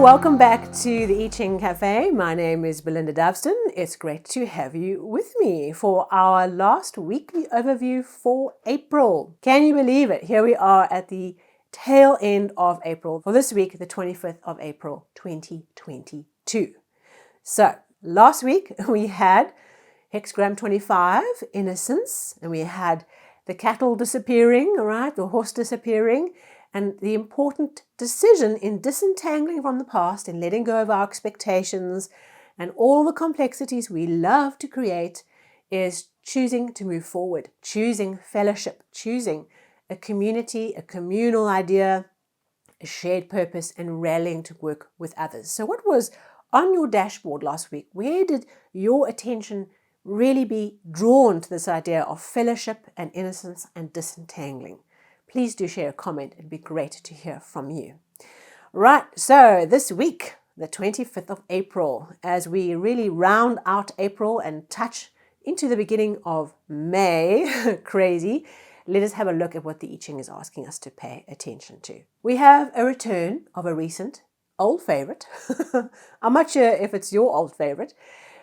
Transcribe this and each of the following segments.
welcome back to the I Ching Cafe. My name is Belinda Davston. It's great to have you with me for our last weekly overview for April. Can you believe it? Here we are at the tail end of April for this week, the 25th of April, 2022. So last week we had hexagram 25, innocence, and we had the cattle disappearing, right? The horse disappearing, and the important decision in disentangling from the past and letting go of our expectations and all the complexities we love to create is choosing to move forward, choosing fellowship, choosing a community, a communal idea, a shared purpose, and rallying to work with others. So what was on your dashboard last week? Where did your attention really be drawn to this idea of fellowship and innocence and disentangling? Please do share a comment. It'd be great to hear from you. Right, so this week, the 25th of April, as we really round out April and touch into the beginning of May, crazy, let us have a look at what the I Ching is asking us to pay attention to. We have a return of a recent old favorite. I'm not sure if it's your old favorite,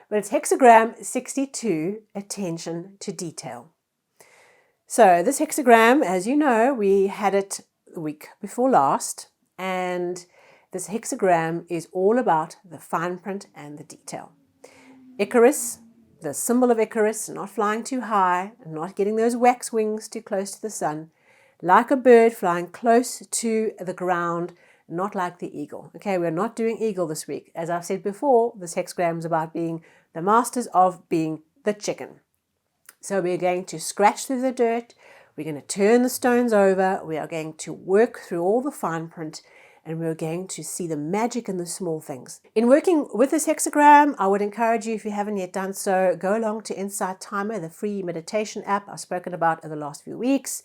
but it's hexagram 62, attention to detail. So this hexagram, as you know, we had it the week before last, and this hexagram is all about the fine print and the detail. Icarus, the symbol of Icarus, not flying too high and not getting those wax wings too close to the sun, like a bird flying close to the ground, not like the eagle. Okay, we're not doing eagle this week. As I've said before, this hexagram is about being the masters of being the chicken. So we're going to scratch through the dirt, we're going to turn the stones over, we are going to work through all the fine print, and we're going to see the magic in the small things. In working with this hexagram, I would encourage you, if you haven't yet done so, go along to Insight Timer, the free meditation app I've spoken about in the last few weeks.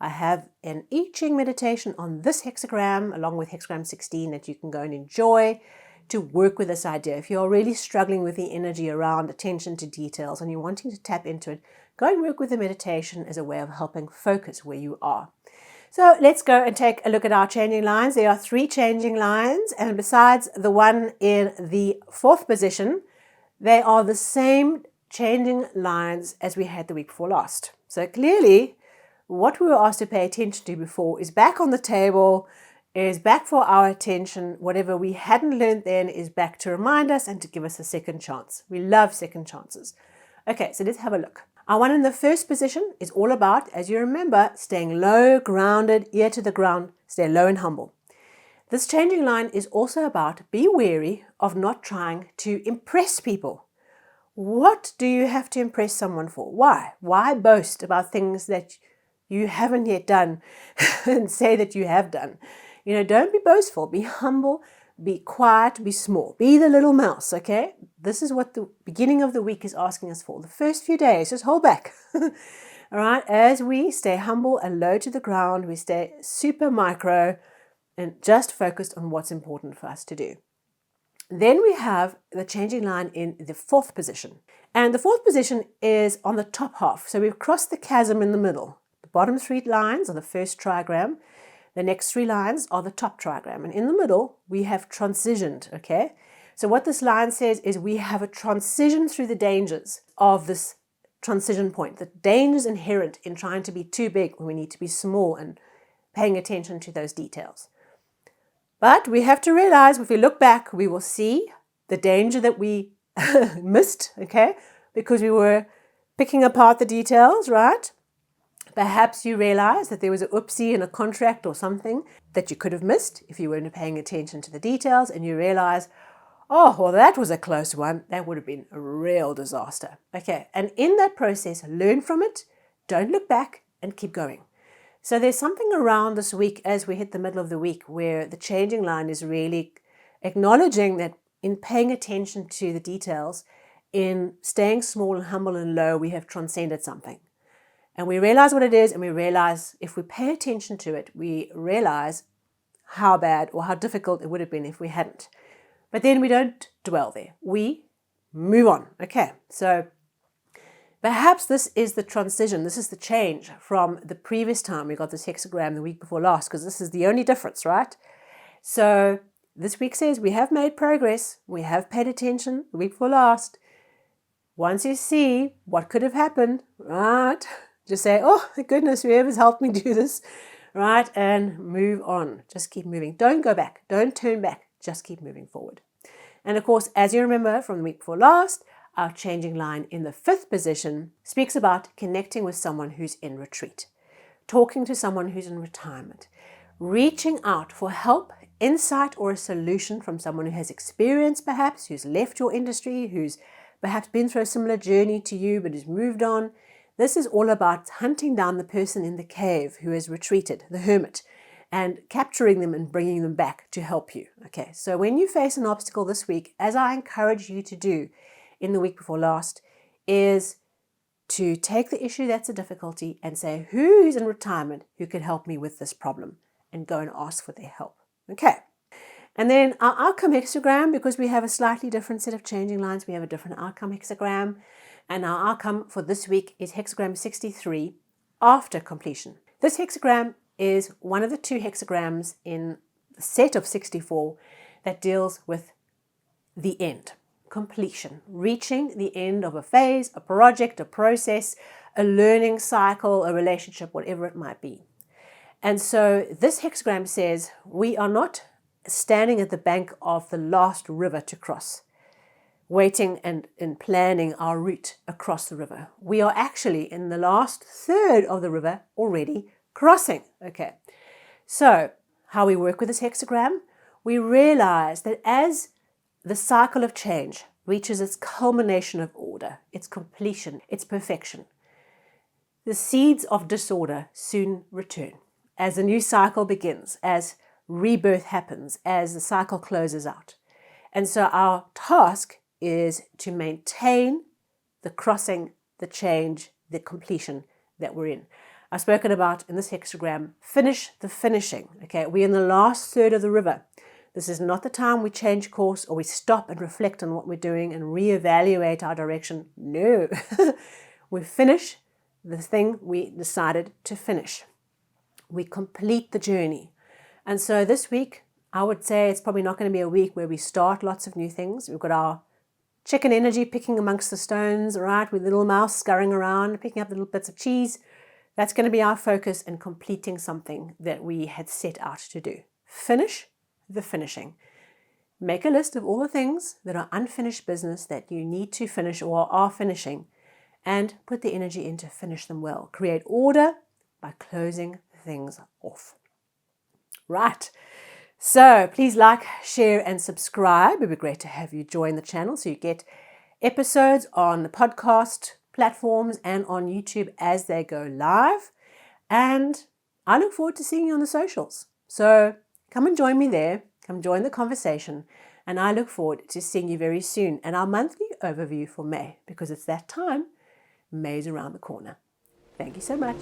I have an I Ching meditation on this hexagram, along with hexagram 16, that you can go and enjoy to work with this idea. If you're really struggling with the energy around attention to details and you're wanting to tap into it, go and work with the meditation as a way of helping focus where you are. So let's go and take a look at our changing lines. There are 3 changing lines, and besides the one in the 4th position, they are the same changing lines as we had the week before last. So clearly, what we were asked to pay attention to before is back on the table, is back for our attention. Whatever we hadn't learned then is back to remind us and to give us a second chance. We love second chances. Okay, so let's have a look. Our one in the 1st position is all about, as you remember, staying low, grounded, ear to the ground, stay low and humble. This changing line is also about be wary of not trying to impress people. What do you have to impress someone for? Why? Why boast about things that you haven't yet done and say that you have done? You know, don't be boastful, be humble, be quiet, be small, be the little mouse, okay? This is what the beginning of the week is asking us for. The first few days, just hold back. All right, as we stay humble and low to the ground, we stay super micro and just focused on what's important for us to do. Then we have the changing line in the 4th position. And the 4th position is on the top half. So we've crossed the chasm in the middle. The bottom 3 lines are the first trigram. The next 3 lines are the top trigram. And in the middle, we have transitioned, okay? So what this line says is we have a transition through the dangers of this transition point, the dangers inherent in trying to be too big when we need to be small and paying attention to those details. But we have to realize, if we look back, we will see the danger that we missed, okay? Because we were picking apart the details, right? Perhaps you realize that there was an oopsie in a contract or something that you could have missed if you weren't paying attention to the details, and you realize, oh, well, that was a close one. That would have been a real disaster. Okay, and in that process, learn from it, don't look back, and keep going. So there's something around this week as we hit the middle of the week where the changing line is really acknowledging that in paying attention to the details, in staying small and humble and low, we have transcended something. And we realize what it is, and we realize if we pay attention to it, we realize how bad or how difficult it would have been if we hadn't. But then we don't dwell there. We move on. Okay, so perhaps this is the transition. This is the change from the previous time we got this hexagram the week before last, because this is the only difference, right? So This week says we have made progress. We have paid attention the week before last. Once you see what could have happened, right, just say, oh, thank goodness, whoever's helped me do this, right, and move on. Just keep moving. Don't go back. Don't turn back. Just keep moving forward. And of course, as you remember from the week before last, our changing line in the 5th position speaks about connecting with someone who's in retreat, talking to someone who's in retirement, reaching out for help, insight, or a solution from someone who has experience, perhaps, who's left your industry, who's perhaps been through a similar journey to you but has moved on. This is all about hunting down the person in the cave who has retreated, the hermit, and capturing them and bringing them back to help you. Okay, so when you face an obstacle this week, as I encourage you to do in the week before last, is to take the issue that's a difficulty and say, who's in retirement who could help me with this problem? And go and ask for their help. Okay. And then our outcome hexagram, because we have a slightly different set of changing lines, we have a different outcome hexagram. And our outcome for this week is hexagram 63, after completion. This hexagram is one of the 2 hexagrams in the set of 64 that deals with the end, completion, reaching the end of a phase, a project, a process, a learning cycle, a relationship, whatever it might be. And so this hexagram says we are not standing at the bank of the last river to cross, waiting and planning our route across the river. We are actually in the last third of the river already crossing. Okay, so how we work with this hexagram, we realize that as the cycle of change reaches its culmination of order, its completion, its perfection, the seeds of disorder soon return. As a new cycle begins, as rebirth happens, as the cycle closes out. And so our task is to maintain the crossing, the change, the completion that we're in. I've spoken about in this hexagram, finish the finishing. Okay, we're in the last third of the river. This is not the time we change course or we stop and reflect on what we're doing and reevaluate our direction. No, we finish the thing we decided to finish. We complete the journey. And so this week, I would say it's probably not going to be a week where we start lots of new things. We've got our chicken energy picking amongst the stones, right, with little mouse scurrying around, picking up little bits of cheese. That's going to be our focus in completing something that we had set out to do. Finish the finishing. Make a list of all the things that are unfinished business that you need to finish or are finishing, and put the energy in to finish them well. Create order by closing things off. Right. So please like, share, and subscribe. It would be great to have you join the channel so you get episodes on the podcast platforms and on YouTube as they go live. And I look forward to seeing you on the socials. So come and join me there. Come join the conversation. And I look forward to seeing you very soon and our monthly overview for May, because it's that time. May's around the corner. Thank you so much.